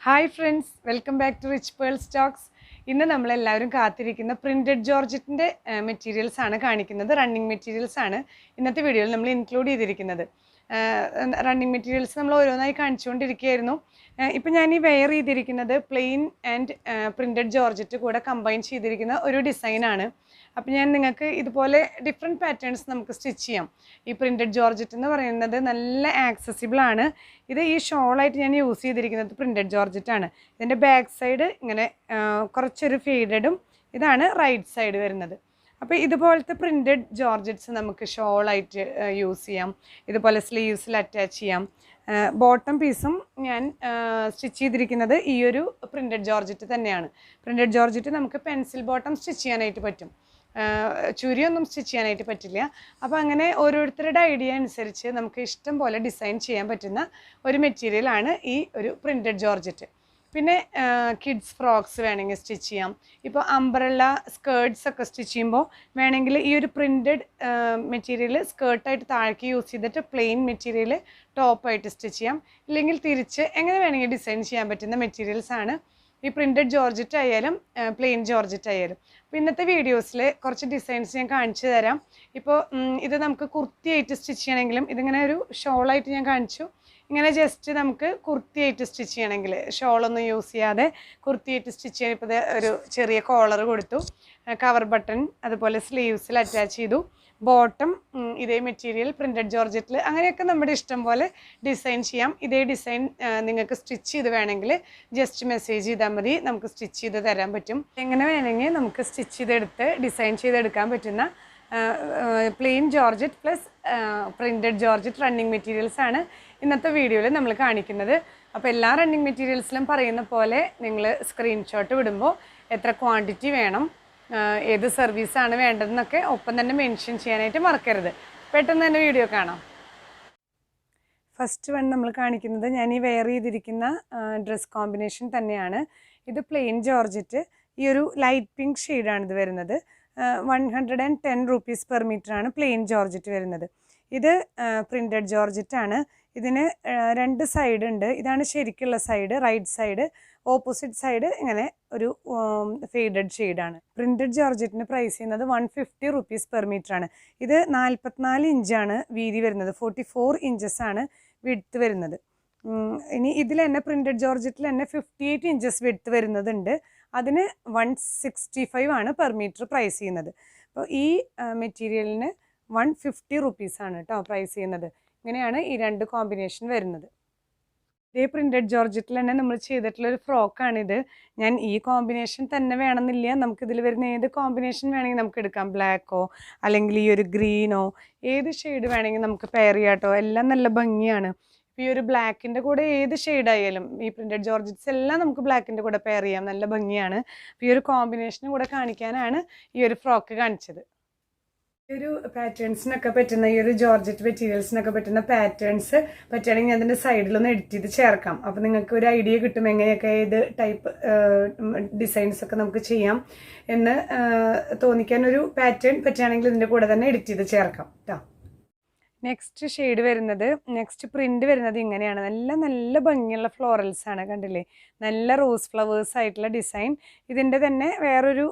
Hi friends, welcome back to Richpearls Talkzz. ഇന്ന് നമ്മൾ എല്ലാവരും കാത്തിരിക്കുന്ന പ്രിന്റഡ് ജോർജറ്റിന്റെ മെറ്റീരിയൽസ് ആണ് കാണിക്കുന്നത്. റണ്ണിങ് മെറ്റീരിയൽസ് ആണ് ഇന്നത്തെ വീഡിയോയിൽ നമ്മൾ ഇൻക്ലൂഡ് ചെയ്തിരിക്കുന്നത്. റണ്ണിങ് മെറ്റീരിയൽസ് നമ്മൾ ഓരോന്നായി കാണിച്ചുകൊണ്ടിരിക്കുകയായിരുന്നു. ഇപ്പോൾ ഞാൻ ഈ വെയർ ചെയ്തിരിക്കുന്നത് പ്ലെയിൻ ആൻഡ് പ്രിന്റഡ് ജോർജറ്റ് കൂടെ കമ്പൈൻ ചെയ്തിരിക്കുന്ന ഒരു ഡിസൈനാണ്. അപ്പോൾ ഞാൻ നിങ്ങൾക്ക് ഇതുപോലെ ഡിഫറെൻറ്റ് പാറ്റേൺസ് നമുക്ക് സ്റ്റിച്ച് ചെയ്യാം. ഈ പ്രിന്റഡ് ജോർജറ്റ് എന്ന് പറയുന്നത് നല്ല ആക്സസിബിൾ ആണ്. ഇത് ഈ ഷോളായിട്ട് ഞാൻ യൂസ് ചെയ്തിരിക്കുന്നത് പ്രിന്റഡ് ജോർജറ്റ് ആണ്. ഇതിൻ്റെ ബാക്ക് സൈഡ് ഇങ്ങനെ കുറച്ചൊരു ഫീഡഡും, ഇതാണ് റൈറ്റ് സൈഡ് വരുന്നത്. അപ്പോൾ ഇതുപോലത്തെ പ്രിന്റഡ് ജോർജറ്റ്സ് നമുക്ക് ഷോളായിട്ട് യൂസ് ചെയ്യാം. ഇതുപോലെ സ്ലീവ്സിൽ അറ്റാച്ച് ചെയ്യാം. ബോട്ടം പീസും ഞാൻ സ്റ്റിച്ച് ചെയ്തിരിക്കുന്നത് ഈ ഒരു പ്രിന്റഡ് ജോർജറ്റ് തന്നെയാണ്. പ്രിന്റഡ് ജോർജറ്റ് നമുക്ക് പെൻസിൽ ബോട്ടം സ്റ്റിച്ച് ചെയ്യാനായിട്ട് പറ്റും, ചുരിയൊന്നും സ്റ്റിച്ച് ചെയ്യാനായിട്ട് പറ്റില്ല. അപ്പോൾ അങ്ങനെ ഓരോരുത്തരുടെ ഐഡിയ അനുസരിച്ച് നമുക്ക് ഇഷ്ടം പോലെ ഡിസൈൻ ചെയ്യാൻ പറ്റുന്ന ഒരു മെറ്റീരിയലാണ് ഈ ഒരു പ്രിന്റഡ് ജോർജറ്റ്. പിന്നെ കിഡ്സ് ഫ്രോക്സ് വേണമെങ്കിൽ സ്റ്റിച്ച് ചെയ്യാം. ഇപ്പോൾ അംബ്രല്ല സ്കേർട്ട്സ് ഒക്കെ സ്റ്റിച്ച് ചെയ്യുമ്പോൾ വേണമെങ്കിൽ ഈ ഒരു പ്രിന്റഡ് മെറ്റീരിയൽ സ്കേർട്ടായിട്ട് താഴേക്ക് യൂസ് ചെയ്തിട്ട് പ്ലെയിൻ മെറ്റീരിയൽ ടോപ്പായിട്ട് സ്റ്റിച്ച് ചെയ്യാം. ഇല്ലെങ്കിൽ തിരിച്ച് എങ്ങനെ വേണമെങ്കിൽ ഡിസൈൻ ചെയ്യാൻ പറ്റുന്ന മെറ്റീരിയൽസ് ആണ് ഈ പ്രിന്റഡ് ജോർജറ്റ് ആയാലും പ്ലെയിൻ ജോർജറ്റ് ആയാലും. അപ്പോൾ ഇന്നത്തെ വീഡിയോസിൽ കുറച്ച് ഡിസൈൻസ് ഞാൻ കാണിച്ചു തരാം. ഇപ്പോൾ ഇത് നമുക്ക് കുർത്തിയായിട്ട് സ്റ്റിച്ച് ചെയ്യണമെങ്കിലും, ഇതിങ്ങനെ ഒരു ഷോളായിട്ട് ഞാൻ കാണിച്ചു. ഇങ്ങനെ ജസ്റ്റ് നമുക്ക് കുർത്തിയായിട്ട് സ്റ്റിച്ച് ചെയ്യണമെങ്കിൽ, ഷോളൊന്നും യൂസ് ചെയ്യാതെ കുർത്തിയായിട്ട് സ്റ്റിച്ച് ചെയ്യാൻ ഇപ്പോൾ ഒരു ചെറിയ കോളർ കൊടുത്തു, കവർ ബട്ടൺ അതുപോലെ സ്ലീവ്സിൽ അറ്റാച്ച് ചെയ്തു, ബോട്ടം ഇതേ മെറ്റീരിയൽ പ്രിന്റഡ് ജോർജറ്റിൽ, അങ്ങനെയൊക്കെ നമ്മുടെ ഇഷ്ടം പോലെ ഡിസൈൻ ചെയ്യാം. ഇതേ ഡിസൈൻ നിങ്ങൾക്ക് സ്റ്റിച്ച് ചെയ്ത് വേണമെങ്കിൽ ജസ്റ്റ് മെസ്സേജ് ചെയ്താൽ മതി, നമുക്ക് സ്റ്റിച്ച് ചെയ്ത് തരാൻ പറ്റും. എങ്ങനെ വേണമെങ്കിൽ നമുക്ക് സ്റ്റിച്ച് ചെയ്തെടുത്ത് ഡിസൈൻ ചെയ്തെടുക്കാൻ പറ്റുന്ന plain georgette plus printed georgette running materials ആണ് ഇന്നത്തെ വീഡിയോയിൽ നമ്മൾ കാണിക്കുന്നത്. അപ്പോൾ എല്ലാ റണ്ണിങ് മെറ്റീരിയൽസിലും പറയുന്ന പോലെ നിങ്ങൾ സ്ക്രീൻഷോട്ട് വിടുമ്പോൾ എത്ര ക്വാണ്ടിറ്റി വേണം, ഏത് സർവീസാണ് വേണ്ടതെന്നൊക്കെ ഒപ്പം തന്നെ മെൻഷൻ ചെയ്യാനായിട്ട് മറക്കരുത്. പെട്ടെന്ന് തന്നെ വീഡിയോ കാണാം. ഫസ്റ്റ് വൺ നമ്മൾ കാണിക്കുന്നത് ഞാൻ ഈ വെയർ ചെയ്തിരിക്കുന്ന ഡ്രസ് കോമ്പിനേഷൻ തന്നെയാണ്. ഇത് പ്ലെയിൻ ജോർജറ്റ്, ഈ ഒരു ലൈറ്റ് പിങ്ക് ഷെയ്ഡാണ് ഇത് വരുന്നത്. 110 rupees പെർ മീറ്റർ ആണ് പ്ലെയിൻ ജോർജറ്റ് വരുന്നത്. ഇത് പ്രിന്റഡ് ജോർജറ്റ് ആണ്. ഇതിന് രണ്ട് സൈഡ് ഉണ്ട്. ഇതാണ് ശരിക്കുള്ള side, right side. Opposite side ഇങ്ങനെ ഒരു ഫെയ്ഡഡ് ഷെയ്ഡാണ്. പ്രിന്റഡ് ജോർജറ്റിന് പ്രൈസ് ചെയ്യുന്നത് 150 rupees പെർ മീറ്റർ ആണ്. ഇത് 44 ഇഞ്ചാണ് വീതി വരുന്നത്, 44 inches ആണ് വിഡ്ത്ത് വരുന്നത്. ഇനി ഇതിൽ തന്നെ പ്രിന്റഡ് ജോർജറ്റിൽ തന്നെ 58 inches വിഡ്ത്ത് വരുന്നതുണ്ട്. അതിന് 165 ആണ് പെർ മീറ്റർ പ്രൈസ് ചെയ്യുന്നത്. അപ്പോൾ ഈ മെറ്റീരിയലിന് 150 rupees ആണ് കേട്ടോ പ്രൈസ് ചെയ്യുന്നത്. ഇങ്ങനെയാണ് ഈ രണ്ട് കോമ്പിനേഷൻ വരുന്നത്. ഇതേ പ്രിന്റഡ് ജോർജറ്റിൽ തന്നെ നമ്മൾ ചെയ്തിട്ടുള്ളൊരു ഫ്രോക്കാണിത്. ഞാൻ ഈ കോമ്പിനേഷൻ തന്നെ വേണമെന്നില്ല, നമുക്കിതിൽ വരുന്ന ഏത് കോമ്പിനേഷൻ വേണമെങ്കിൽ നമുക്ക് എടുക്കാം. ബ്ലാക്കോ അല്ലെങ്കിൽ ഈ ഒരു ഗ്രീനോ ഏത് ഷെയ്ഡ് വേണമെങ്കിൽ നമുക്ക് പെയർ ചെയ്യാം കേട്ടോ. എല്ലാം നല്ല ഭംഗിയാണ്. ഇപ്പോൾ ഈ ഒരു ബ്ലാക്കിൻ്റെ കൂടെ ഏത് ഷെയ്ഡായാലും ഈ പ്രിന്റഡ് ജോർജറ്റ്സ് എല്ലാം നമുക്ക് ബ്ലാക്കിൻ്റെ കൂടെ പെയർ ചെയ്യാം, നല്ല ഭംഗിയാണ്. അപ്പോൾ ഈ ഒരു കോമ്പിനേഷനും കൂടെ കാണിക്കാനാണ് ഈ ഒരു ഫ്രോക്ക് കാണിച്ചത്. ഈ ഒരു പാറ്റേൺസിനൊക്കെ പറ്റുന്ന, ഈ ഒരു ജോർജറ്റ് മെറ്റീരിയൽസിനൊക്കെ പറ്റുന്ന പാറ്റേൺസ് പറ്റുകയാണെങ്കിൽ അതിൻ്റെ സൈഡിലൊന്ന് എഡിറ്റ് ചെയ്ത് ചേർക്കാം. അപ്പോൾ നിങ്ങൾക്ക് ഒരു ഐഡിയ കിട്ടും എങ്ങനെയൊക്കെ ഏത് ടൈപ്പ് ഡിസൈൻസ് ഒക്കെ നമുക്ക് ചെയ്യാം എന്ന് തോന്നിക്കാൻ ഒരു പാറ്റേൺ പറ്റുകയാണെങ്കിൽ ഇതിൻ്റെ കൂടെ തന്നെ എഡിറ്റ് ചെയ്ത് ചേർക്കാം കേട്ടോ. നെക്സ്റ്റ് ഷെയ്ഡ് വരുന്നത്, നെക്സ്റ്റ് പ്രിന്റ് വരുന്നത് ഇങ്ങനെയാണ്. നല്ല ഭംഗിയുള്ള ഫ്ലോറൽസ് ആണ്, കണ്ടില്ലേ? നല്ല റോസ് ഫ്ലവേഴ്സ് ആയിട്ടുള്ള ഡിസൈൻ. ഇതിൻ്റെ തന്നെ വേറൊരു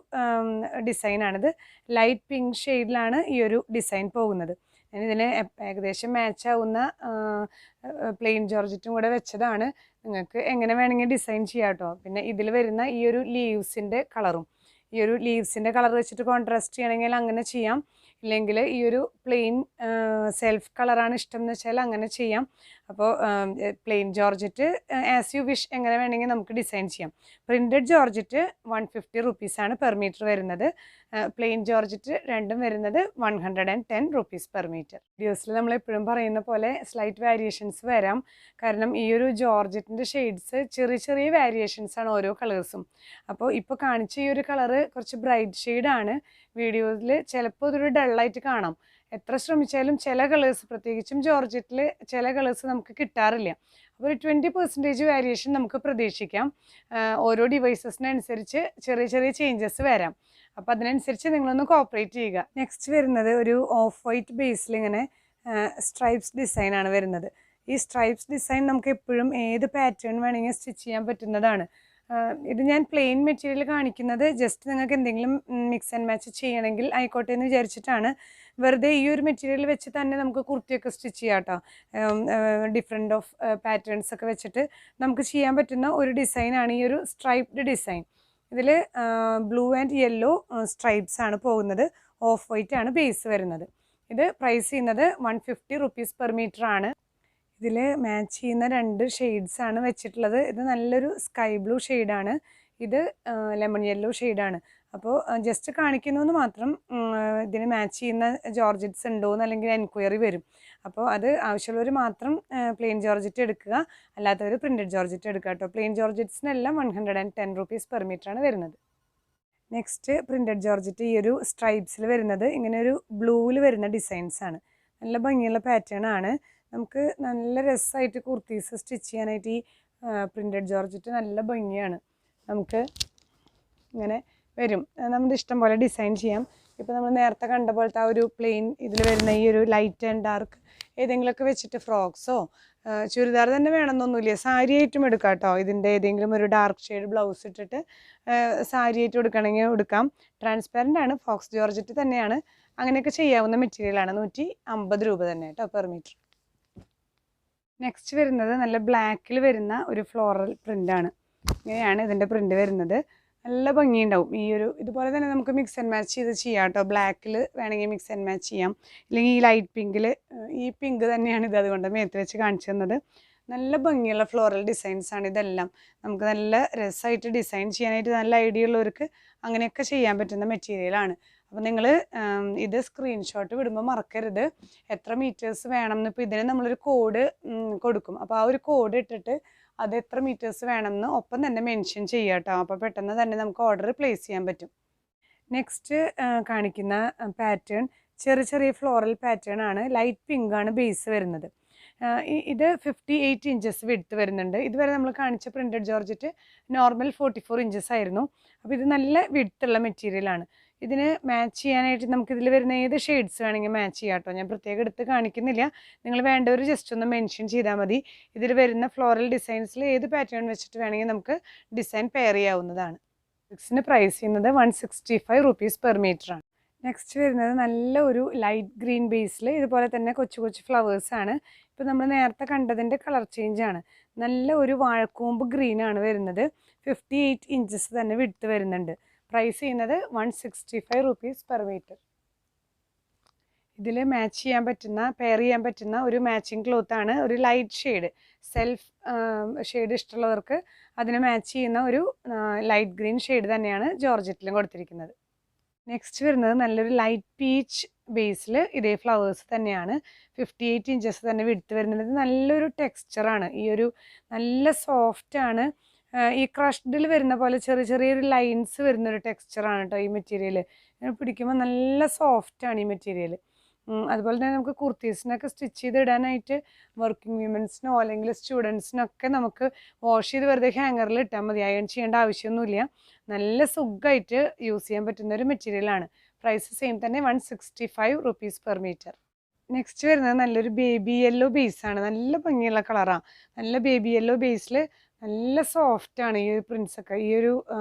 ഡിസൈനാണിത്. ലൈറ്റ് പിങ്ക് ഷെയ്ഡിലാണ് ഈ ഒരു ഡിസൈൻ പോകുന്നത്. ഞാനിതിന് ഏകദേശം മാച്ച് ആവുന്ന പ്ലെയിൻ ജോർജറ്റും കൂടെ വെച്ചതാണ്. നിങ്ങൾക്ക് എങ്ങനെ വേണമെങ്കിൽ ഡിസൈൻ ചെയ്യാം കേട്ടോ. പിന്നെ ഇതിൽ വരുന്ന ഈ ഒരു ലീവ്സിൻ്റെ കളറും, ഈ ഒരു ലീവ്സിൻ്റെ കളർ വെച്ചിട്ട് കോൺട്രാസ്റ്റ് ചെയ്യണമെങ്കിൽ അങ്ങനെ ചെയ്യാം. ഇല്ലെങ്കിൽ ഈ ഒരു പ്ലെയിൻ സെൽഫ് കളറാണ് ഇഷ്ടം എന്ന് വെച്ചാൽ അങ്ങനെ ചെയ്യാം. അപ്പോൾ plain georgette as you wish എങ്ങനെ വേണമെങ്കിൽ നമുക്ക് ഡിസൈൻ ചെയ്യാം. പ്രിന്റഡ് ജോർജറ്റ് 150 rupees ആണ് പെർ മീറ്റർ വരുന്നത്. പ്ലെയിൻ ജോർജറ്റ് രണ്ടും വരുന്നത് 110 rupees പെർ മീറ്റർ. വീഡിയോസിൽ നമ്മൾ എപ്പോഴും പറയുന്ന പോലെ സ്ലൈറ്റ് വേരിയേഷൻസ് വരാം. കാരണം ഈ ഒരു ജോർജറ്റിൻ്റെ ഷെയ്ഡ്സ് ചെറിയ വേരിയേഷൻസ് ആണ് ഓരോ കളേഴ്സും. അപ്പോൾ ഇപ്പോൾ കാണിച്ച ഈ ഒരു കളറ് കുറച്ച് ബ്രൈറ്റ് ഷെയ്ഡാണ്. വീഡിയോയിൽ ചിലപ്പോൾ ഇതൊരു ഡള്ളായിട്ട് കാണാം. എത്ര ശ്രമിച്ചാലും ചില കളേഴ്സ്, പ്രത്യേകിച്ചും ജോർജറ്റിൽ ചില കളേഴ്സ് നമുക്ക് കിട്ടാറില്ല. അപ്പോൾ ഒരു 20% വേരിയേഷൻ നമുക്ക് പ്രതീക്ഷിക്കാം. ഓരോ ഡിവൈസസിനനുസരിച്ച് ചെറിയ ചേഞ്ചസ് വരാം. അപ്പോൾ അതിനനുസരിച്ച് നിങ്ങളൊന്ന് കോപ്പറേറ്റ് ചെയ്യുക. നെക്സ്റ്റ് വരുന്നത് ഒരു ഓഫ് വൈറ്റ് ബേസിൽ ഇങ്ങനെ സ്ട്രൈപ്സ് ഡിസൈനാണ് വരുന്നത്. ഈ സ്ട്രൈപ്സ് ഡിസൈൻ നമുക്ക് എപ്പോഴും ഏത് പാറ്റേൺ വേണമെങ്കിൽ സ്റ്റിച്ച് ചെയ്യാൻ പറ്റുന്നതാണ്. ഇത് ഞാൻ പ്ലെയിൻ മെറ്റീരിയൽ കാണിക്കുന്നത് ജസ്റ്റ് നിങ്ങൾക്ക് എന്തെങ്കിലും മിക്സ് ആൻഡ് മാച്ച് ചെയ്യണമെങ്കിൽ ആയിക്കോട്ടെ എന്ന് വിചാരിച്ചിട്ടാണ്. വെറുതെ ഈ ഒരു മെറ്റീരിയൽ വെച്ച് തന്നെ നമുക്ക് കുർത്തിയൊക്കെ സ്റ്റിച്ച് ചെയ്യാം കേട്ടോ. ഡിഫറെൻറ്റ് ഓഫ് പാറ്റേൺസ് ഒക്കെ വെച്ചിട്ട് നമുക്ക് ചെയ്യാൻ പറ്റുന്ന ഒരു ഡിസൈനാണ് ഈ ഒരു സ്ട്രൈപ്ഡ് ഡിസൈൻ. ഇതിൽ ബ്ലൂ ആൻഡ് യെല്ലോ സ്ട്രൈപ്സ് ആണ് പോകുന്നത്. ഓഫ് വൈറ്റ് ആണ് ബേസ് വരുന്നത്. ഇത് പ്രൈസ് ചെയ്യുന്നത് 150 rupees per meter ആണ്. ഇതിൽ മാച്ച് ചെയ്യുന്ന 2 ഷെയ്ഡ്സ് ആണ് വെച്ചിട്ടുള്ളത്. ഇത് നല്ലൊരു സ്കൈ ബ്ലൂ ഷെയ്ഡാണ്, ഇത് ലെമൺ യെല്ലോ ഷെയ്ഡാണ്. അപ്പോൾ ജസ്റ്റ് കാണിക്കുന്നു മാത്രം. ഇതിന് മാച്ച് ചെയ്യുന്ന ജോർജറ്റ്സ് ഉണ്ടോയെന്ന് അല്ലെങ്കിൽ എൻക്വയറി വരും. അപ്പോൾ അത് ആവശ്യമുള്ളവർ മാത്രം പ്ലെയിൻ ജോർജറ്റ് എടുക്കുക, അല്ലാത്തവർ പ്രിൻറ്റഡ് ജോർജറ്റ് എടുക്കുക കേട്ടോ. പ്ലെയിൻ ജോർജറ്റ്സിനെല്ലാം 110 rupees per meter ആണ് വരുന്നത്. നെക്സ്റ്റ് പ്രിൻറ്റഡ് ജോർജറ്റ് ഈ ഒരു സ്ട്രൈപ്സിൽ വരുന്നത് ഇങ്ങനെ ഒരു ബ്ലൂവിൽ വരുന്ന ഡിസൈൻസ് ആണ്. നല്ല ഭംഗിയുള്ള പാറ്റേൺ ആണ്. നമുക്ക് നല്ല രസമായിട്ട് കുർത്തീസ് സ്റ്റിച്ച് ചെയ്യാനായിട്ട് ഈ പ്രിൻറ്റഡ് ജോർജറ്റ് നല്ല ഭംഗിയാണ്. നമുക്ക് ഇങ്ങനെ വരും, നമ്മുടെ ഇഷ്ടം പോലെ ഡിസൈൻ ചെയ്യാം. ഇപ്പോൾ നമ്മൾ നേരത്തെ കണ്ട പോലത്തെ ആ ഒരു പ്ലെയിൻ ഇതിൽ വരുന്ന ഈ ഒരു ലൈറ്റ് ആൻഡ് ഡാർക്ക് ഏതെങ്കിലുമൊക്കെ വെച്ചിട്ട് ഫ്രോക്സോ ചുരിദാർ തന്നെ വേണമെന്നൊന്നുമില്ല, സാരി ആയിട്ടും എടുക്കാം കേട്ടോ. ഇതിൻ്റെ ഏതെങ്കിലും ഒരു ഡാർക്ക് ഷെയ്ഡ് ബ്ലൗസ് ഇട്ടിട്ട് സാരി ആയിട്ട് എടുക്കണമെങ്കിൽ എടുക്കാം. ട്രാൻസ്പാരൻ്റ് ആണ്, ഫോക്സ് ജോർജറ്റ് തന്നെയാണ്. അങ്ങനെയൊക്കെ ചെയ്യാവുന്ന മെറ്റീരിയലാണ്. 150 രൂപ തന്നെ കേട്ടോ പെർ മീറ്റർ. നെക്സ്റ്റ് വരുന്നത് നല്ല ബ്ലാക്കിൽ വരുന്ന ഒരു ഫ്ലോറൽ പ്രിൻ്റാണ്. ഇങ്ങനെയാണ് ഇതിൻ്റെ പ്രിൻ്റ് വരുന്നത്. നല്ല ഭംഗിയുണ്ടാവും. ഈ ഒരു ഇതുപോലെ തന്നെ നമുക്ക് മിക്സ് ആൻഡ് മാച്ച് ചെയ്ത് ചെയ്യാം കേട്ടോ. ബ്ലാക്കിൽ വേണമെങ്കിൽ മിക്സ് ആൻഡ് മാച്ച് ചെയ്യാം, ഇല്ലെങ്കിൽ ഈ ലൈറ്റ് പിങ്കിൽ, ഈ പിങ്ക് തന്നെയാണ് ഇത്, അതുകൊണ്ട് മേത്ത് വെച്ച് കാണിച്ചു തന്നത്. നല്ല ഭംഗിയുള്ള ഫ്ലോറൽ ഡിസൈൻസ് ആണ് ഇതെല്ലാം. നമുക്ക് നല്ല രസമായിട്ട് ഡിസൈൻ ചെയ്യാനായിട്ട് നല്ല ഐഡിയ ഉള്ളവർക്ക് അങ്ങനെയൊക്കെ ചെയ്യാൻ പറ്റുന്ന മെറ്റീരിയലാണ്. അപ്പോൾ നിങ്ങൾ ഇത് സ്ക്രീൻഷോട്ട് വിടുമ്പോൾ മറക്കരുത് എത്ര മീറ്റേഴ്സ് വേണം എന്ന്. ഇപ്പോൾ ഇതിന് നമ്മളൊരു കോഡ് കൊടുക്കും. അപ്പോൾ ആ ഒരു കോഡ് ഇട്ടിട്ട് അത് എത്ര മീറ്റേഴ്സ് വേണമെന്ന് ഒപ്പം തന്നെ മെൻഷൻ ചെയ്യാം കേട്ടോ. അപ്പോൾ പെട്ടെന്ന് തന്നെ നമുക്ക് ഓർഡർ പ്ലേസ് ചെയ്യാൻ പറ്റും. നെക്സ്റ്റ് കാണിക്കുന്ന പാറ്റേൺ ചെറിയ ചെറിയ ഫ്ലോറൽ പാറ്റേൺ ആണ്. ലൈറ്റ് പിങ്ക് ആണ് ബേസ് വരുന്നത്. ഇത് 58 inches വിഡ്ത്ത് വരുന്നുണ്ട്. ഇതുവരെ നമ്മൾ കാണിച്ച പ്രിൻറ്റഡ് ജോർജറ്റ് നോർമൽ 44 inches ആയിരുന്നു. അപ്പോൾ ഇത് നല്ല വിഡ്ത്തുള്ള മെറ്റീരിയലാണ്. ഇതിന് മാച്ച് ചെയ്യാനായിട്ട് നമുക്കിതിൽ വരുന്ന ഏത് ഷെയ്ഡ്സ് വേണമെങ്കിൽ മാച്ച് ചെയ്യാം കേട്ടോ. ഞാൻ പ്രത്യേകം എടുത്ത് കാണിക്കുന്നില്ല, നിങ്ങൾ വേണ്ടവർ ജസ്റ്റ് ഒന്ന് മെൻഷൻ ചെയ്താൽ മതി. ഇതിൽ വരുന്ന ഫ്ലോറൽ ഡിസൈൻസിൽ ഏത് പാറ്റേൺ വെച്ചിട്ട് വേണമെങ്കിൽ നമുക്ക് ഡിസൈൻ പെയർ ചെയ്യാവുന്നതാണ്. ഇതിന് പ്രൈസ് ചെയ്യുന്നത് 165 rupees per meter ആണ്. നെക്സ്റ്റ് വരുന്നത് നല്ല ഒരു ലൈറ്റ് ഗ്രീൻ ബേസിൽ ഇതുപോലെ തന്നെ കൊച്ചു കൊച്ചു ഫ്ലവേഴ്സാണ്. ഇപ്പോൾ നമ്മൾ നേരത്തെ കണ്ടതിൻ്റെ കളർ ചേഞ്ച് ആണ്. നല്ല ഒരു വാഴക്കൂമ്പ് ഗ്രീനാണ് വരുന്നത്. 58 inches തന്നെ വിഡ്ത്ത് വരുന്നുണ്ട്. പ്രൈസ് ചെയ്യുന്നത് 165 rupees per meter. ഇതിൽ മാച്ച് ചെയ്യാൻ പറ്റുന്ന, പെയർ ചെയ്യാൻ പറ്റുന്ന ഒരു മാച്ചിങ് ക്ലോത്താണ്. ഒരു ലൈറ്റ് ഷെയ്ഡ്, സെൽഫ് ഷെയ്ഡ് ഇഷ്ടമുള്ളവർക്ക് അതിന് മാച്ച് ചെയ്യുന്ന ഒരു ലൈറ്റ് ഗ്രീൻ ഷെയ്ഡ് തന്നെയാണ് ജോർജറ്റിലും കൊടുത്തിരിക്കുന്നത്. നെക്സ്റ്റ് വരുന്നത് നല്ലൊരു ലൈറ്റ് പീച്ച് ബേസിൽ ഇതേ ഫ്ലവേഴ്സ് തന്നെയാണ്. 58 inches തന്നെ വിഡ്ത്ത് വരുന്നത്. ഇത് നല്ലൊരു ടെക്സ്ചറാണ്. ഈ ഒരു നല്ല സോഫ്റ്റാണ്. ഈ ക്രഷ്ഡിൽ വരുന്ന പോലെ ചെറിയ ചെറിയൊരു ലൈൻസ് വരുന്നൊരു ടെക്സ്ചറാണ് കേട്ടോ ഈ മെറ്റീരിയൽ. പിടിക്കുമ്പോൾ നല്ല സോഫ്റ്റാണ് ഈ മെറ്റീരിയൽ. അതുപോലെ തന്നെ നമുക്ക് കുർത്തീസിനൊക്കെ സ്റ്റിച്ച് ചെയ്ത് ഇടാനായിട്ട് വർക്കിംഗ് വിമൻസിനോ അല്ലെങ്കിൽ സ്റ്റുഡൻസിനൊക്കെ നമുക്ക് വാഷ് ചെയ്ത് വെറുതെ ഹാങ്ങറിൽ ഇട്ടാൽ മതി. അയൺ ചെയ്യേണ്ട ആവശ്യമൊന്നുമില്ല. നല്ല സുഖമായിട്ട് യൂസ് ചെയ്യാൻ പറ്റുന്ന ഒരു മെറ്റീരിയലാണ്. പ്രൈസ് സെയിം തന്നെ 165 rupees per meter. നെക്സ്റ്റ് വരുന്നത് നല്ലൊരു ബേബി യെല്ലോ ബേസാണ്. നല്ല ഭംഗിയുള്ള കളറാണ്. നല്ല ബേബി യെല്ലോ ബേസിൽ നല്ല സോഫ്റ്റാണ് ഈ ഒരു പ്രിൻസൊക്കെ. ഈ ഒരു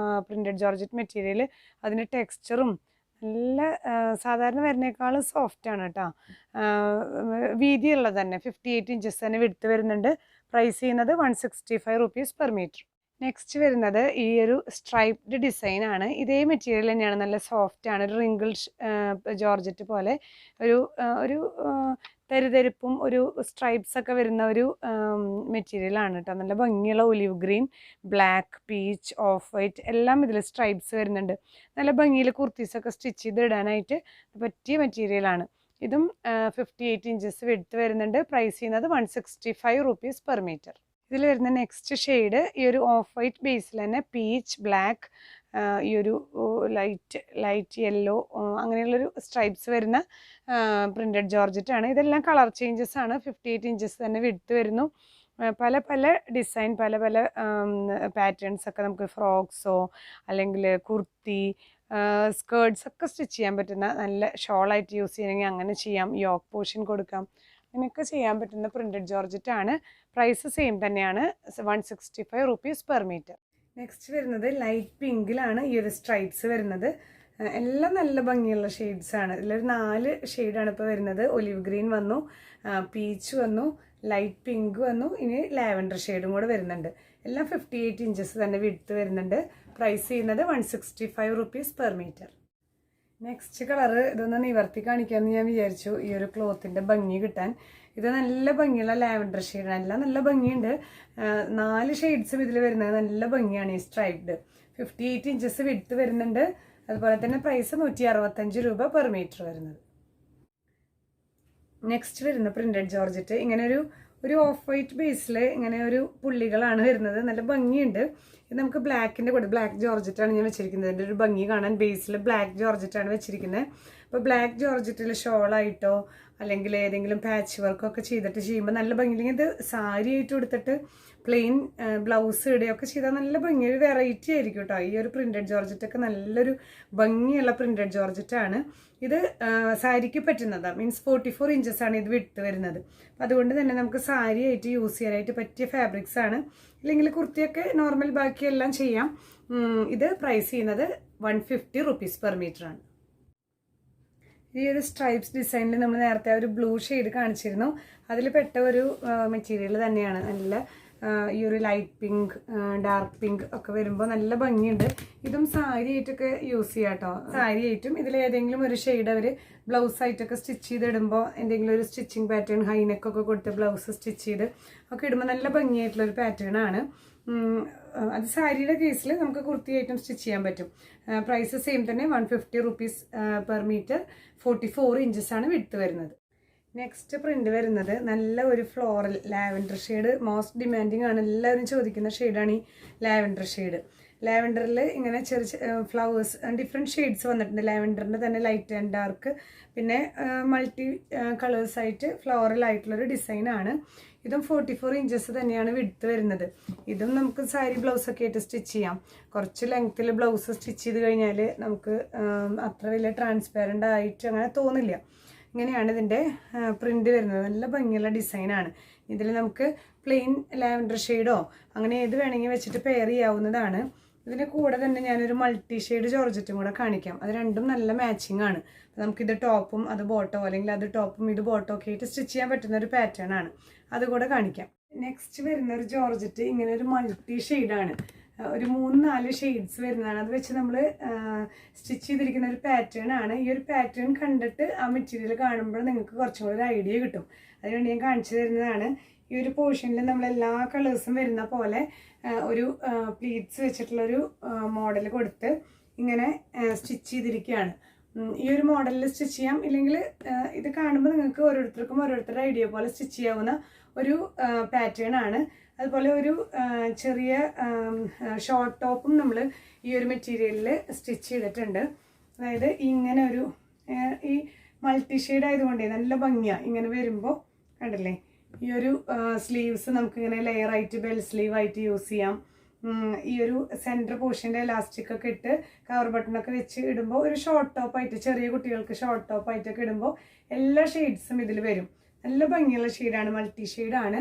പ്രിൻറ്റഡ് ജോർജറ്റ് മെറ്റീരിയൽ അതിൻ്റെ ടെക്സ്ചറും നല്ല സാധാരണ വരുന്നേക്കാളും സോഫ്റ്റാണ് കേട്ടോ. വീതിയുള്ളത് തന്നെ 58 inches തന്നെ വിഡ്ത്ത് വരുന്നുണ്ട്. പ്രൈസ് ചെയ്യുന്നത് 165 rupees per meter. നെക്സ്റ്റ് വരുന്നത് ഈ ഒരു സ്ട്രൈപ്ഡ് ഡിസൈനാണ്. ഇതേ മെറ്റീരിയൽ തന്നെയാണ്, നല്ല സോഫ്റ്റാണ്. ഒരു റിങ്കിൾ ജോർജറ്റ് പോലെ ഒരു തരിതരിപ്പും ഒരു സ്ട്രൈപ്സ് ഒക്കെ വരുന്ന ഒരു മെറ്റീരിയലാണ് കേട്ടോ. നല്ല ഭംഗിയുള്ള olive green, black, peach, of white എല്ലാം ഇതിൽ സ്ട്രൈപ്സ് വരുന്നുണ്ട്. നല്ല ഭംഗിയിൽ കുർത്തീസൊക്കെ സ്റ്റിച്ച് ചെയ്ത് ഇടാനായിട്ട് പറ്റിയ മെറ്റീരിയലാണ്. ഇതും 58 inches വിഡ്ത്ത് വരുന്നുണ്ട്. പ്രൈസ് ചെയ്യുന്നത് 165 rupees per meter. ഇതിൽ വരുന്ന നെക്സ്റ്റ് ഷെയ്ഡ് ഈ ഒരു ഓഫ് വൈറ്റ് ബേസിൽ തന്നെ പീച്ച്, ബ്ലാക്ക്, ഈ ഒരു ലൈറ്റ് യെല്ലോ അങ്ങനെയുള്ളൊരു സ്ട്രൈപ്സ് വരുന്ന പ്രിൻറ്റഡ് ജോർജറ്റ് ആണ്. ഇതെല്ലാം കളർ ചേഞ്ചസ് ആണ്. 58 inches തന്നെ വിഡ്ത്ത് വരുന്നു. പല പല ഡിസൈൻ, പല പല പാറ്റേൺസ് ഒക്കെ നമുക്ക് ഫ്രോക്സോ അല്ലെങ്കിൽ കുർത്തി, സ്കേർട്സ് ഒക്കെ സ്റ്റിച്ച് ചെയ്യാൻ പറ്റുന്ന, നല്ല ഷോളായിട്ട് യൂസ് ചെയ്യണമെങ്കിൽ അങ്ങനെ ചെയ്യാം. യോക്ക് പോർഷൻ കൊടുക്കാം. ഇതിനൊക്കെ ചെയ്യാൻ പറ്റുന്ന പ്രിൻറ്റഡ് ജോർജറ്റ് ആണ്. പ്രൈസ് സെയിം തന്നെയാണ്, 165 റുപ്പീസ് പെർ മീറ്റർ. നെക്സ്റ്റ് വരുന്നത് ലൈറ്റ് പിങ്കിലാണ് ഈ ഒരു സ്ട്രൈപ്സ് വരുന്നത്. എല്ലാം നല്ല ഭംഗിയുള്ള ഷെയ്ഡ്സ് ആണ്. ഇതിലൊരു 4 ഷെയ്ഡാണ് ഇപ്പോൾ വരുന്നത്. ഒലിവ് ഗ്രീൻ വന്നു, പീച്ച് വന്നു, ലൈറ്റ് പിങ്ക് വന്നു, ഇനി ലാവൻഡർ ഷെയ്ഡും കൂടെ വരുന്നുണ്ട്. എല്ലാം 58 ഇഞ്ചസ് തന്നെ വിഡ്ത്ത് വരുന്നുണ്ട്. പ്രൈസ് ചെയ്യുന്നത് 165 rupees per metre. Next colour ഇതൊന്ന് നിവർത്തി കാണിക്കാമെന്ന് ഞാൻ വിചാരിച്ചു, ഈ ഒരു ക്ലോത്തിൻ്റെ ഭംഗി കിട്ടാൻ. ഇത് നല്ല ഭംഗിയുള്ള ലാവൻഡർ ഷെയ്ഡാണ്. എല്ലാം നല്ല ഭംഗിയുണ്ട്. 4 ഷെയ്ഡ്സും ഇതിൽ വരുന്നത് നല്ല ഭംഗിയാണ്. ഈ സ്ട്രൈപ്ഡ് 58 ഇഞ്ചസ് വിഡ്ത്ത് വരുന്നുണ്ട്. അതുപോലെ തന്നെ പ്രൈസ് 165 രൂപ പെർ മീറ്റർ വരുന്നത്. നെക്സ്റ്റ് വരുന്ന പ്രിന്റഡ് ജോർജറ്റ് ഇങ്ങനെ ഒരു ഓഫ് വൈറ്റ് ബേസിൽ ഇങ്ങനെ ഒരു പുള്ളികളാണ് വരുന്നത്. നല്ല ഭംഗിയുണ്ട്. ഇത് നമുക്ക് ബ്ലാക്കിൻ്റെ കൂടെ, ബ്ലാക്ക് ജോർജറ്റാണ് ഞാൻ വെച്ചിരിക്കുന്നത്. ഇതിൻ്റെ ഒരു ഭംഗി കാണാൻ ബേസിൽ ബ്ലാക്ക് ജോർജറ്റാണ് വെച്ചിരിക്കുന്നത്. അപ്പോൾ ബ്ലാക്ക് ജോർജറ്റിൽ ഷോളായിട്ടോ അല്ലെങ്കിൽ ഏതെങ്കിലും പാച്ച് വർക്കൊക്കെ ചെയ്തിട്ട് ചെയ്യുമ്പോൾ നല്ല ഭംഗിയില്ലെങ്കിൽ ഇത് സാരി ആയിട്ട് കൊടുത്തിട്ട് പ്ലെയിൻ ബ്ലൗസ് ഇടുകയൊക്കെ ചെയ്താൽ നല്ല ഭംഗി, ഒരു വെറൈറ്റി ആയിരിക്കും കേട്ടോ. ഈ ഒരു പ്രിന്റഡ് ജോർജറ്റൊക്കെ നല്ലൊരു ഭംഗിയുള്ള പ്രിന്റഡ് ജോർജറ്റാണ്. ഇത് സാരിക്ക് പറ്റുന്നതാണ്. മീൻസ് 44 ഇഞ്ചസ് ആണ് ഇത് വിട്ട് വരുന്നത്. അപ്പം അതുകൊണ്ട് തന്നെ നമുക്ക് സാരി ആയിട്ട് യൂസ് ചെയ്യാനായിട്ട് പറ്റിയ ഫാബ്രിക്സ് ആണ്. ഇല്ലെങ്കിൽ കുർത്തിയൊക്കെ നോർമൽ ബാക്കിയെല്ലാം ചെയ്യാം. ഇത് പ്രൈസ് ചെയ്യുന്നത് 150 റുപ്പീസ് പെർ മീറ്റർ ആണ്. ഈ ഒരു സ്ട്രൈപ്സ് ഡിസൈനിൽ നമ്മൾ നേരത്തെ ഒരു ബ്ലൂ ഷെയ്ഡ് കാണിച്ചിരുന്നു. അതിൽ പെട്ട ഒരു മെറ്റീരിയൽ തന്നെയാണ്. നല്ല ഈ ഒരു ലൈറ്റ് പിങ്ക്, ഡാർക്ക് പിങ്ക് ഒക്കെ വരുമ്പോൾ നല്ല ഭംഗിയുണ്ട്. ഇതും സാരി ആയിട്ടൊക്കെ യൂസ് ചെയ്യാം കേട്ടോ. സാരി ആയിട്ടും ഇതിലേതെങ്കിലും ഒരു ഷെയ്ഡ് അവർ ബ്ലൗസ് ആയിട്ടൊക്കെ സ്റ്റിച്ച് ചെയ്തിടുമ്പോൾ എന്തെങ്കിലും ഒരു സ്റ്റിച്ചിങ് പാറ്റേൺ ഹൈനെക്കൊക്കെ കൊടുത്ത് ബ്ലൗസ് സ്റ്റിച്ച് ചെയ്ത് ഒക്കെ ഇടുമ്പോൾ നല്ല ഭംഗിയായിട്ടുള്ളൊരു പാറ്റേൺ ആണ്. അത് സാരിയുടെ കേസിൽ നമുക്ക് കുർത്തിയായിട്ടും സ്റ്റിച്ച് ചെയ്യാൻ പറ്റും. പ്രൈസ് സെയിം തന്നെ, 150 റുപ്പീസ് പെർ മീറ്റർ. 44 ഇഞ്ചസ് ആണ് വിഡ്ത്ത് വരുന്നത്. നെക്സ്റ്റ് പ്രിന്റ് വരുന്നത് നല്ല ഒരു floral lavender shade. Most demanding ആണ്, എല്ലാവരും ചോദിക്കുന്ന ഷെയ്ഡാണ് ഈ ലാവൻഡർ ഷെയ്ഡ്. ലാവൻഡറിൽ ഇങ്ങനെ ചെറിയ ഫ്ലവേഴ്സ് ഡിഫറെൻറ്റ് ഷെയ്ഡ്സ് വന്നിട്ടുണ്ട്. ലാവൻഡറിൻ്റെ തന്നെ ലൈറ്റ് ആൻഡ് ഡാർക്ക്, പിന്നെ മൾട്ടി കളേഴ്സായിട്ട് ഫ്ലോറൽ ആയിട്ടുള്ളൊരു ഡിസൈനാണ്. ഇതും 44 ഇഞ്ചസ് തന്നെയാണ് വിഡ്ത്ത് വരുന്നത്. ഇതും നമുക്ക് സാരി ബ്ലൗസൊക്കെ ആയിട്ട് സ്റ്റിച്ച് ചെയ്യാം. കുറച്ച് ലെങ്ത്തിൽ ബ്ലൗസ് സ്റ്റിച്ച് ചെയ്ത് കഴിഞ്ഞാൽ നമുക്ക് അത്ര വലിയ ട്രാൻസ്പാരൻ്റ് ആയിട്ട് അങ്ങനെ തോന്നില്ല. ഇങ്ങനെയാണ് ഇതിൻ്റെ പ്രിന്റ് വരുന്നത്. നല്ല ഭംഗിയുള്ള ഡിസൈനാണ്. ഇതിൽ നമുക്ക് പ്ലെയിൻ ലാവൻഡർ ഷെയ്ഡോ അങ്ങനെ ഏത് വേണമെങ്കിൽ വെച്ചിട്ട് പെയർ ചെയ്യാവുന്നതാണ്. ഇതിൻ്റെ കൂടെ തന്നെ ഞാനൊരു മൾട്ടി ഷെയ്ഡ് ജോർജറ്റും കൂടെ കാണിക്കാം. അത് രണ്ടും നല്ല മാച്ചിങ് ആണ്. നമുക്കിത് ടോപ്പും അത് ബോട്ടോ അല്ലെങ്കിൽ അത് ടോപ്പും ഇത് ബോട്ടോ ഒക്കെ ആയിട്ട് സ്റ്റിച്ച് ചെയ്യാൻ പറ്റുന്ന ഒരു പാറ്റേൺ ആണ്. അതുകൂടെ കാണിക്കാം. നെക്സ്റ്റ് വരുന്ന ഒരു ജോർജറ്റ് ഇങ്ങനെ ഒരു മൾട്ടി ഷെയ്ഡാണ്. ഒരു 3-4 ഷെയ്ഡ്സ് വരുന്നതാണ്. അത് വെച്ച് നമ്മൾ സ്റ്റിച്ച് ചെയ്തിരിക്കുന്ന ഒരു പാറ്റേൺ ആണ്. ഈ ഒരു പാറ്റേൺ കണ്ടിട്ട് ആ മെറ്റീരിയൽ കാണുമ്പോൾ നിങ്ങൾക്ക് കുറച്ചും കൂടി ഒരു ഐഡിയ കിട്ടും. അതിനുവേണ്ടി ഞാൻ കാണിച്ചു തരുന്നതാണ്. ഈ ഒരു പോർഷനിൽ നമ്മൾ എല്ലാ കളേഴ്സും വരുന്ന പോലെ ഒരു പ്ലീറ്റ്സ് വെച്ചിട്ടുള്ളൊരു മോഡൽ കൊടുത്ത് ഇങ്ങനെ സ്റ്റിച്ച് ചെയ്തിരിക്കുകയാണ്. ഈ ഒരു മോഡലിൽ സ്റ്റിച്ച് ചെയ്യാം, ഇല്ലെങ്കിൽ ഇത് കാണുമ്പോൾ നിങ്ങൾക്ക് ഓരോരുത്തർക്കും ഓരോരുത്തരുടെ ഐഡിയ പോലെ സ്റ്റിച്ച് ചെയ്യാവുന്ന ഒരു പാറ്റേൺ ആണ്. അതുപോലെ ഒരു ചെറിയ ഷോർട്ട് ടോപ്പും നമ്മൾ ഈ ഒരു മെറ്റീരിയലിൽ സ്റ്റിച്ച് ചെയ്തിട്ടുണ്ട്. അതായത് ഇങ്ങനെ ഒരു ഈ മൾട്ടി ഷെയ്ഡ് ആയതുകൊണ്ടേ നല്ല ഭംഗിയാണ്. ഇങ്ങനെ വരുമ്പോൾ കണ്ടില്ലേ, ഈ ഒരു സ്ലീവ്സ് നമുക്കിങ്ങനെ ലെയറായിട്ട് ബെൽ സ്ലീവ് ആയിട്ട് യൂസ് ചെയ്യാം. ഈ ഒരു സെൻറ്റർ പോർഷൻ്റെ എലാസ്റ്റിക് ഒക്കെ ഇട്ട് കവർ ബട്ടണൊക്കെ വെച്ച് ഇടുമ്പോൾ ഒരു ഷോർട്ട് ടോപ്പായിട്ട്, ചെറിയ കുട്ടികൾക്ക് ഷോർട്ട് ടോപ്പായിട്ടൊക്കെ ഇടുമ്പോൾ എല്ലാ ഷെയ്ഡ്സും ഇതിൽ വരും. നല്ല ഭംഗിയുള്ള ഷെയ്ഡാണ്, മൾട്ടി ഷെയ്ഡാണ്.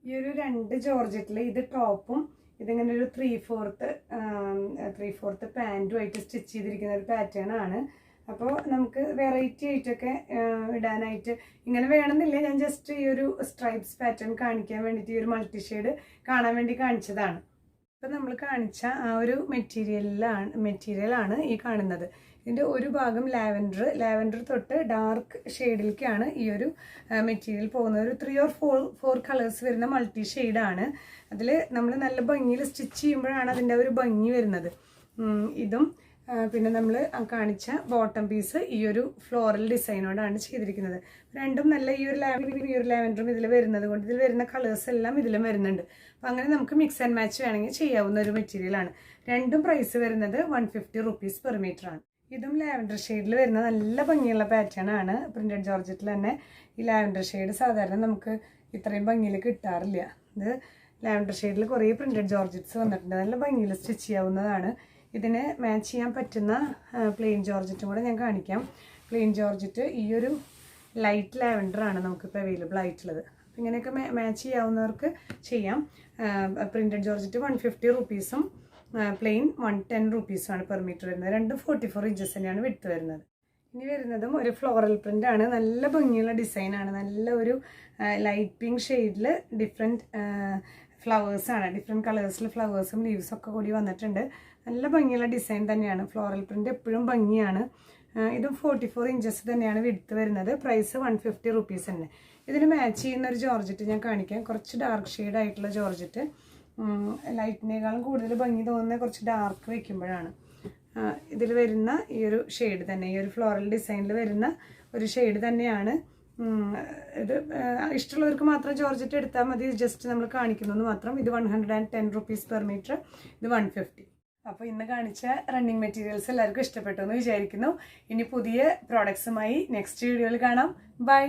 ഈ ഒരു 2 ജോർജറ്റിൽ ഇത് ടോപ്പും ഇതിങ്ങനെ ഒരു 3/4 പാൻറ്റുമായിട്ട് സ്റ്റിച്ച് ചെയ്തിരിക്കുന്ന ഒരു പാറ്റേൺ ആണ്. അപ്പോൾ നമുക്ക് വെറൈറ്റി ആയിട്ടൊക്കെ ഇടാനായിട്ട് ഇങ്ങനെ വേണമെന്നില്ല. ഞാൻ ജസ്റ്റ് ഈ ഒരു സ്ട്രൈപ്സ് പാറ്റേൺ കാണിക്കാൻ വേണ്ടിയിട്ട് ഈ ഒരു മൾട്ടി ഷെയ്ഡ് കാണാൻ വേണ്ടി കാണിച്ചതാണ്. ഇപ്പം നമ്മൾ കാണിച്ച ആ ഒരു മെറ്റീരിയലാണ് ഈ കാണുന്നത്. ഇതിൻ്റെ ഒരു ഭാഗം ലാവൻഡർ തൊട്ട് ഡാർക്ക് ഷെയ്ഡിലേക്കാണ് ഈ ഒരു മെറ്റീരിയൽ പോകുന്നത്. ഒരു 3 or 4 കളേഴ്സ് വരുന്ന മൾട്ടി ഷെയ്ഡാണ്. അതിൽ നമ്മൾ നല്ല ഭംഗിയിൽ സ്റ്റിച്ച് ചെയ്യുമ്പോഴാണ് അതിൻ്റെ ഒരു ഭംഗി വരുന്നത്. ഇതും പിന്നെ നമ്മൾ കാണിച്ച ബോട്ടം പീസ് ഈ ഒരു ഫ്ലോറൽ ഡിസൈനോടാണ് ചെയ്തിരിക്കുന്നത്. രണ്ടും നല്ല ഈ ഒരു ലാവൻഡറും ഇതിൽ വരുന്നത് കൊണ്ട് ഇതിൽ വരുന്ന കളേഴ്സ് എല്ലാം ഇതിലും വരുന്നുണ്ട്. അപ്പം അങ്ങനെ നമുക്ക് മിക്സ് ആൻഡ് മാച്ച് വേണമെങ്കിൽ ചെയ്യാവുന്ന ഒരു മെറ്റീരിയലാണ്. രണ്ടും പ്രൈസ് വരുന്നത് 150 റുപ്പീസ് പെർ മീറ്റർ ആണ്. ഇതും ലാവൻഡർ ഷെയ്ഡിൽ വരുന്ന നല്ല ഭംഗിയുള്ള പാറ്റേൺ ആണ്. പ്രിന്റഡ് ജോർജറ്റിൽ തന്നെ ഈ ലാവൻഡർ ഷെയ്ഡ് സാധാരണ നമുക്ക് ഇത്രയും ഭംഗിയിൽ കിട്ടാറില്ല. ഇത് ലാവൻഡർ ഷെയ്ഡിൽ കുറേ പ്രിന്റഡ് ജോർജറ്റ്സ് വന്നിട്ടുണ്ട്. നല്ല ഭംഗിയിൽ സ്റ്റിച്ച് ചെയ്യാവുന്നതാണ്. ഇതിന് മാച്ച് ചെയ്യാൻ പറ്റുന്ന പ്ലെയിൻ ജോർജറ്റും കൂടെ ഞാൻ കാണിക്കാം. പ്ലെയിൻ ജോർജറ്റ് ഈ ഒരു ലൈറ്റ് ലാവൻഡറാണ് നമുക്കിപ്പോൾ അവൈലബിൾ ആയിട്ടുള്ളത്. അപ്പോൾ ഇങ്ങനെയൊക്കെ മാച്ച് ചെയ്യാവുന്നവർക്ക് ചെയ്യാം. പ്രിൻറ്റഡ് ജോർജറ്റ് 150 റുപ്പീസും പ്ലെയിൻ 110 റുപ്പീസുമാണ് പെർ മീറ്റർ വരുന്നത്. രണ്ടും 44 ഇഞ്ചസ് തന്നെയാണ് വിഡ്ത്ത് വരുന്നത്. ഇനി വരുന്നതും ഒരു ഫ്ലോറൽ പ്രിൻ്റ് ആണ്. നല്ല ഭംഗിയുള്ള ഡിസൈനാണ്. നല്ല ഒരു ലൈറ്റ് പിങ്ക് ഷെയ്ഡിൽ ഡിഫറെൻറ്റ് ഫ്ലവേഴ്സാണ്. ഡിഫറെൻറ്റ് കളേഴ്സിൽ ഫ്ലവേഴ്സും ലീവ്സും ഒക്കെ കൂടി വന്നിട്ടുണ്ട്. നല്ല ഭംഗിയുള്ള ഡിസൈൻ തന്നെയാണ്. ഫ്ലോറൽ പ്രിൻ്റ് എപ്പോഴും ഭംഗിയാണ്. ഇതും 44 ഇഞ്ചസ് തന്നെയാണ് വിഡ്ത്ത് വരുന്നത്. പ്രൈസ് 150 റുപ്പീസ് തന്നെ. ഇതിന് മാച്ച് ചെയ്യുന്ന ഒരു ജോർജറ്റ് ഞാൻ കാണിക്കാം. കുറച്ച് ഡാർക്ക് ഷെയ്ഡ് ആയിട്ടുള്ള ജോർജറ്റ്. ലൈറ്റിനേക്കാളും കൂടുതൽ ഭംഗി തോന്നുന്നത് കുറച്ച് ഡാർക്ക് വയ്ക്കുമ്പോഴാണ്. ഇതിൽ വരുന്ന ഈ ഒരു ഷെയ്ഡ് തന്നെ, ഈ ഒരു ഫ്ലോറൽ ഡിസൈനിൽ വരുന്ന ഒരു ഷെയ്ഡ് തന്നെയാണ്. ഇത് ഇഷ്ടമുള്ളവർക്ക് മാത്രം ജോർജറ്റ് എടുത്താൽ മതി. ജസ്റ്റ് നമ്മൾ കാണിക്കുന്നത് മാത്രം. ഇത് 110 റുപ്പീസ് പെർ മീറ്റർ, ഇത് 150. അപ്പോൾ ഇന്ന് കാണിച്ച റണ്ണിങ് മെറ്റീരിയൽസ് എല്ലാവർക്കും ഇഷ്ടപ്പെട്ടു എന്ന് വിചാരിക്കുന്നു. ഇനി പുതിയ പ്രോഡക്ട്സുമായി നെക്സ്റ്റ് വീഡിയോയിൽ കാണാം. ബൈ.